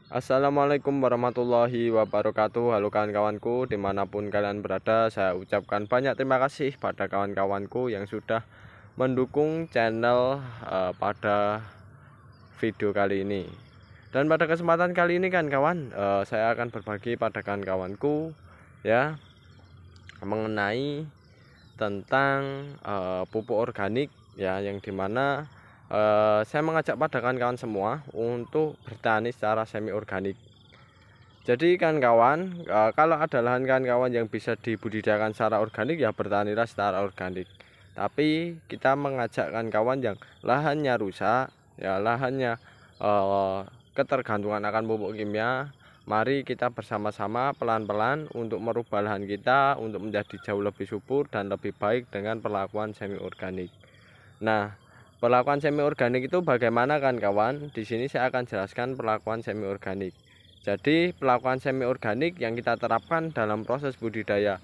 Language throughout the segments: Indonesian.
Assalamualaikum warahmatullahi wabarakatuh. Halo kawan-kawanku, dimanapun kalian berada, saya ucapkan banyak terima kasih pada kawan-kawanku yang sudah mendukung channel pada video kali ini. Dan pada kesempatan kali ini kan kawan, saya akan berbagi pada kawan-kawanku ya mengenai tentang pupuk organik ya, yang dimana saya mengajak pada kawan-kawan semua untuk bertani secara semi organik. Jadi kawan-kawan, kalau ada lahan kawan-kawan yang bisa dibudidayakan secara organik, ya bertanilah secara organik. Tapi kita mengajak kawan-kawan yang lahannya rusak, ya lahannya ketergantungan akan pupuk kimia. Mari kita bersama-sama pelan-pelan untuk merubah lahan kita untuk menjadi jauh lebih subur dan lebih baik dengan perlakuan semi organik. Nah, perlakuan semi organik itu bagaimana kan kawan? Di sini saya akan jelaskan perlakuan semi organik. Jadi perlakuan semi organik yang kita terapkan dalam proses budidaya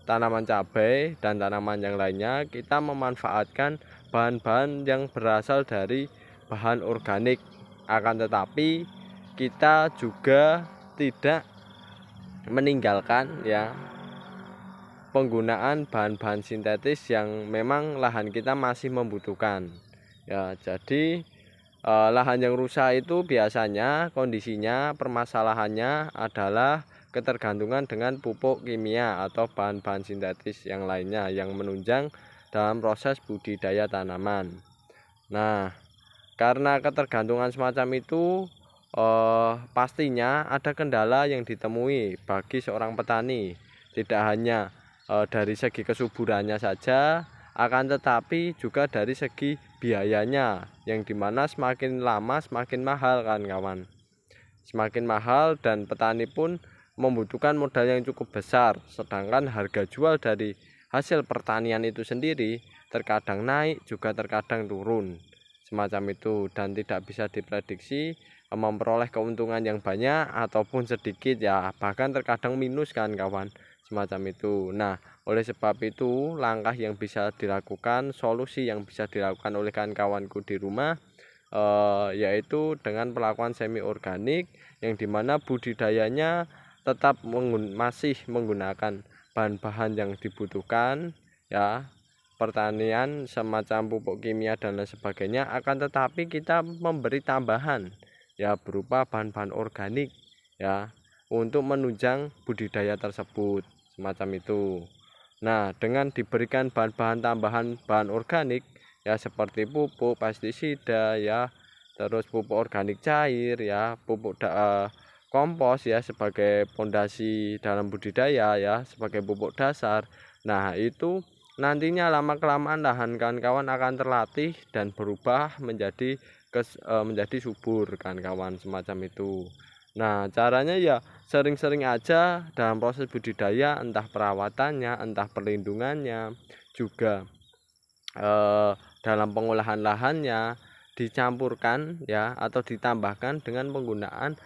tanaman cabai dan tanaman yang lainnya, kita memanfaatkan bahan-bahan yang berasal dari bahan organik. Akan tetapi kita juga tidak meninggalkan ya penggunaan bahan-bahan sintetis yang memang lahan kita masih membutuhkan. Ya, jadi lahan yang rusak itu biasanya kondisinya permasalahannya adalah ketergantungan dengan pupuk kimia atau bahan-bahan sintetis yang lainnya yang menunjang dalam proses budidaya tanaman. Nah, karena ketergantungan semacam itu pastinya ada kendala yang ditemui bagi seorang petani. Tidak hanya dari segi kesuburannya saja, akan tetapi juga dari segi biayanya, yang dimana semakin lama semakin mahal kan kawan. Semakin mahal dan petani pun membutuhkan modal yang cukup besar, sedangkan harga jual dari hasil pertanian itu sendiri terkadang naik juga terkadang turun semacam itu, dan tidak bisa diprediksi memperoleh keuntungan yang banyak ataupun sedikit ya, bahkan terkadang minus kan kawan, semacam itu. Nah, oleh sebab itu langkah yang bisa dilakukan, solusi yang bisa dilakukan oleh kawan-kawanku di rumah yaitu dengan perlakuan semi organik, yang dimana budidayanya tetap masih menggunakan bahan-bahan yang dibutuhkan ya, pertanian semacam pupuk kimia dan lain sebagainya, akan tetapi kita memberi tambahan ya berupa bahan-bahan organik ya untuk menunjang budidaya tersebut semacam itu. Nah, dengan diberikan bahan-bahan tambahan bahan organik ya seperti pupuk pestisida ya, terus pupuk organik cair ya, pupuk kompos ya sebagai pondasi dalam budidaya ya, sebagai pupuk dasar. Nah, itu nantinya lama-kelamaan lahan kawan-kawan akan terlatih dan berubah menjadi subur kan kawan, semacam itu. Nah, caranya ya sering-sering aja dalam proses budidaya, entah perawatannya, entah perlindungannya, juga dalam pengolahan lahannya dicampurkan ya atau ditambahkan dengan penggunaan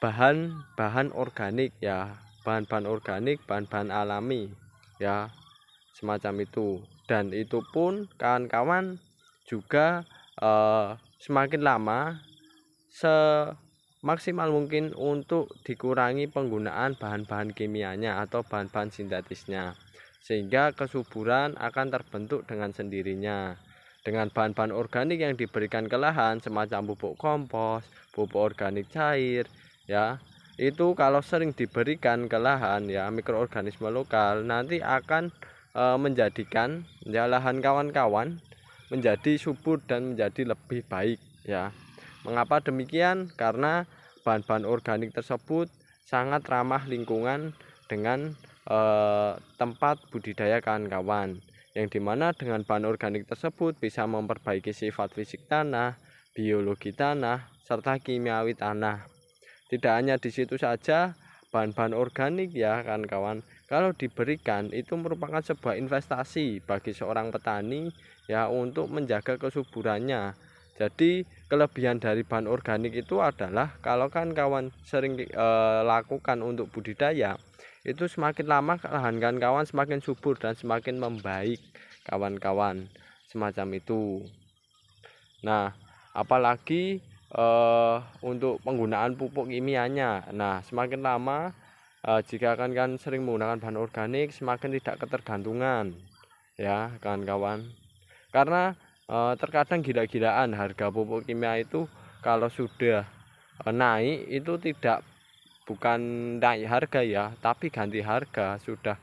bahan-bahan organik ya, bahan-bahan organik, bahan-bahan alami ya, semacam itu. Dan itu pun kawan-kawan juga semakin lama semaksimal mungkin untuk dikurangi penggunaan bahan-bahan kimianya atau bahan-bahan sintetisnya, sehingga kesuburan akan terbentuk dengan sendirinya dengan bahan-bahan organik yang diberikan ke lahan semacam pupuk kompos, pupuk organik cair ya. Itu kalau sering diberikan ke lahan ya, mikroorganisme lokal nanti akan menjadikan ya lahan kawan-kawan menjadi subur dan menjadi lebih baik ya. Mengapa demikian? Karena bahan-bahan organik tersebut sangat ramah lingkungan dengan tempat budidaya kawan-kawan, yang dimana dengan bahan organik tersebut bisa memperbaiki sifat fisik tanah, biologi tanah, serta kimiawi tanah. Tidak hanya di situ saja, bahan-bahan organik ya kawan-kawan, kalau diberikan itu merupakan sebuah investasi bagi seorang petani ya untuk menjaga kesuburannya. Jadi kelebihan dari bahan organik itu adalah kalau kan kawan sering lakukan untuk budidaya, itu semakin lama lahan kawan semakin subur dan semakin membaik kawan-kawan, semacam itu. Nah, apalagi untuk penggunaan pupuk kimianya. Nah, semakin lama jika kan sering menggunakan bahan organik, semakin tidak ketergantungan ya kawan-kawan. Karena terkadang gila-gilaan harga pupuk kimia itu kalau sudah naik itu bukan naik harga ya, tapi ganti harga, sudah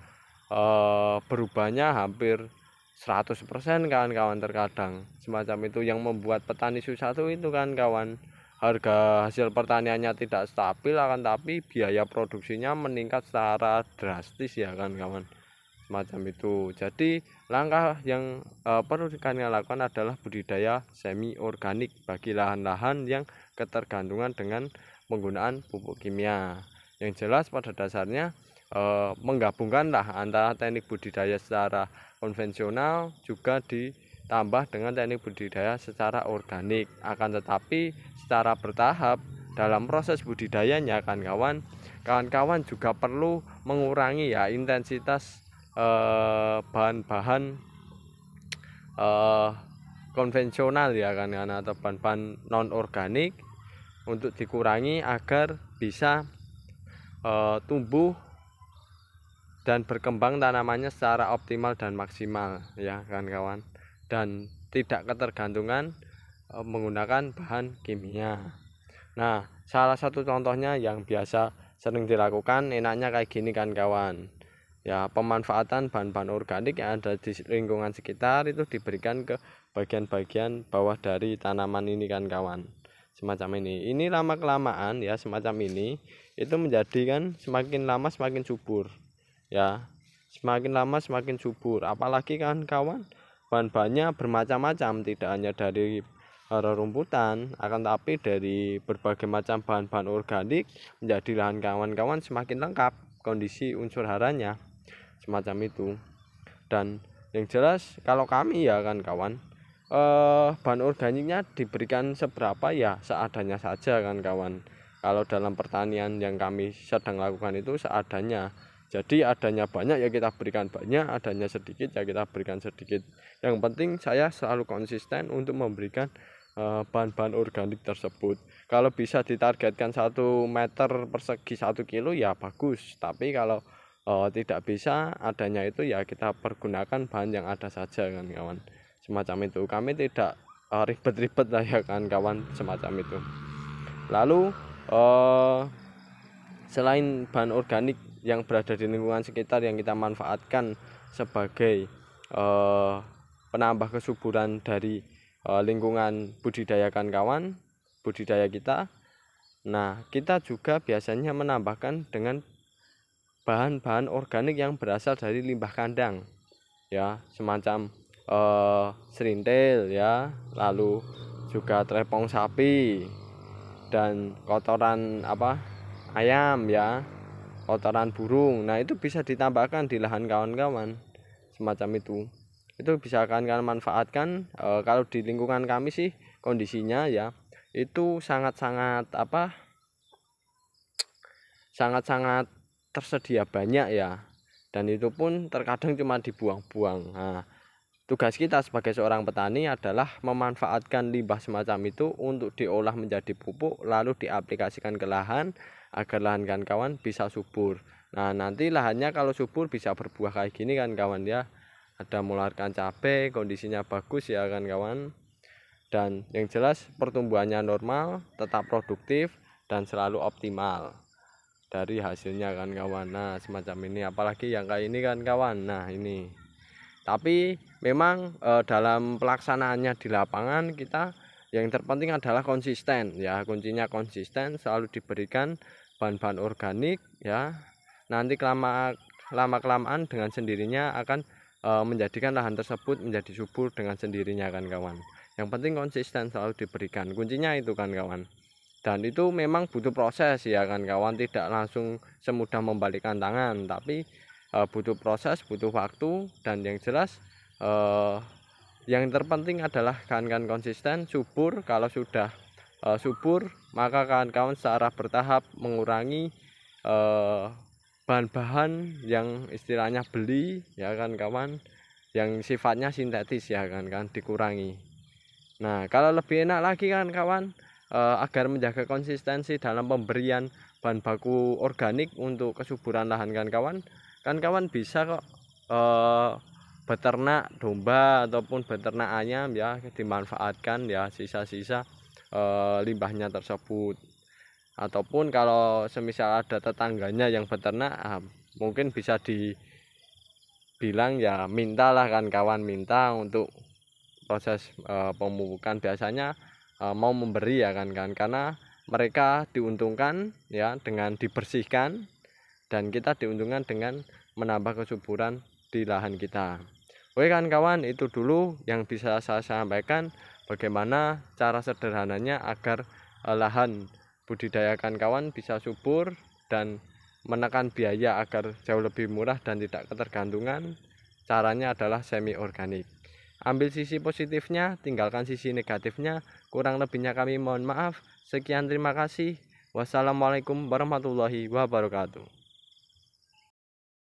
berubahnya hampir 100% kawan-kawan. Terkadang semacam itu yang membuat petani susah tuh itu kan kawan, harga hasil pertaniannya tidak stabil, akan tapi biaya produksinya meningkat secara drastis ya kan kawan, semacam itu. Jadi langkah yang perlu kalian lakukan adalah budidaya semi organik bagi lahan-lahan yang ketergantungan dengan penggunaan pupuk kimia. Yang jelas pada dasarnya menggabungkanlah antara teknik budidaya secara konvensional juga ditambah dengan teknik budidaya secara organik. Akan tetapi secara bertahap dalam proses budidayanya kawan-kawan juga perlu mengurangi ya intensitas bahan-bahan konvensional ya kan, atau bahan-bahan non organik untuk dikurangi agar bisa tumbuh dan berkembang tanamannya secara optimal dan maksimal ya kan kawan, dan tidak ketergantungan menggunakan bahan kimia. Nah, salah satu contohnya yang biasa sering dilakukan enaknya kayak gini kan kawan ya, pemanfaatan bahan-bahan organik yang ada di lingkungan sekitar itu diberikan ke bagian-bagian bawah dari tanaman ini kan kawan, semacam ini lama kelamaan ya semacam ini itu menjadikan semakin lama semakin subur ya, semakin lama semakin subur. Apalagi kan kawan, bahan-bahannya bermacam-macam, tidak hanya dari rerumputan, akan tapi dari berbagai macam bahan-bahan organik menjadi lahan kawan-kawan semakin lengkap kondisi unsur haranya, semacam itu. Dan yang jelas kalau kami ya kan kawan, bahan organiknya diberikan seberapa ya seadanya saja kan kawan. Kalau dalam pertanian yang kami sedang lakukan itu seadanya. Jadi adanya banyak ya kita berikan banyak, adanya sedikit ya kita berikan sedikit. Yang penting saya selalu konsisten untuk memberikan bahan-bahan organik tersebut. Kalau bisa ditargetkan 1 meter persegi 1 kilo ya bagus, tapi kalau tidak bisa adanya itu ya kita pergunakan bahan yang ada saja kan kawan, semacam itu. Kami tidak ribet-ribet lah ya kan kawan, semacam itu. Lalu selain bahan organik yang berada di lingkungan sekitar yang kita manfaatkan sebagai penambah kesuburan dari lingkungan budidaya kawan, budidaya kita. Nah, kita juga biasanya menambahkan dengan bahan-bahan organik yang berasal dari limbah kandang ya, semacam serintil ya, lalu juga trepong sapi dan kotoran ayam ya, kotoran burung. Nah, itu bisa ditambahkan di lahan kawan-kawan, semacam itu bisa kawan-kawan manfaatkan. Kalau di lingkungan kami sih kondisinya ya itu sangat-sangat sangat-sangat tersedia banyak ya, dan itu pun terkadang cuma dibuang-buang. Nah, tugas kita sebagai seorang petani adalah memanfaatkan limbah semacam itu untuk diolah menjadi pupuk lalu diaplikasikan ke lahan agar lahan kawan bisa subur. Nah, nanti lahannya kalau subur bisa berbuah kayak gini kan kawan ya, ada mengeluarkan cabai, kondisinya bagus ya kan kawan, dan yang jelas pertumbuhannya normal, tetap produktif dan selalu optimal dari hasilnya kan kawan. Nah, semacam ini, apalagi yang kayak ini kan kawan. Nah, ini tapi memang dalam pelaksanaannya di lapangan kita yang terpenting adalah konsisten ya, kuncinya konsisten, selalu diberikan bahan-bahan organik ya. Nanti lama kelamaan dengan sendirinya akan menjadikan lahan tersebut menjadi subur dengan sendirinya kan kawan. Yang penting konsisten selalu diberikan, kuncinya itu kan kawan. Dan itu memang butuh proses ya kan kawan, tidak langsung semudah membalikkan tangan, tapi butuh proses, butuh waktu. Dan yang jelas yang terpenting adalah kawan-kawan konsisten, subur. Kalau sudah subur, maka kawan-kawan secara bertahap mengurangi bahan-bahan yang istilahnya beli ya kan kawan, yang sifatnya sintetis ya kan dikurangi. Nah, kalau lebih enak lagi kan kawan, agar menjaga konsistensi dalam pemberian bahan baku organik untuk kesuburan lahan kawan-kawan bisa kok beternak domba ataupun beternak ayam ya, dimanfaatkan ya sisa-sisa limbahnya tersebut. Ataupun kalau semisal ada tetangganya yang beternak, mungkin bisa dibilang ya mintalah kan kawan, minta untuk proses pemupukan. Biasanya mau memberi ya kan, karena mereka diuntungkan ya dengan dibersihkan, dan kita diuntungkan dengan menambah kesuburan di lahan kita. Oke kan kawan, itu dulu yang bisa saya sampaikan bagaimana cara sederhananya agar lahan budidayakan kawan bisa subur dan menekan biaya agar jauh lebih murah dan tidak ketergantungan. Caranya adalah semi organik. Ambil sisi positifnya, tinggalkan sisi negatifnya. Kurang lebihnya kami mohon maaf. Sekian, terima kasih. Wassalamualaikum warahmatullahi wabarakatuh.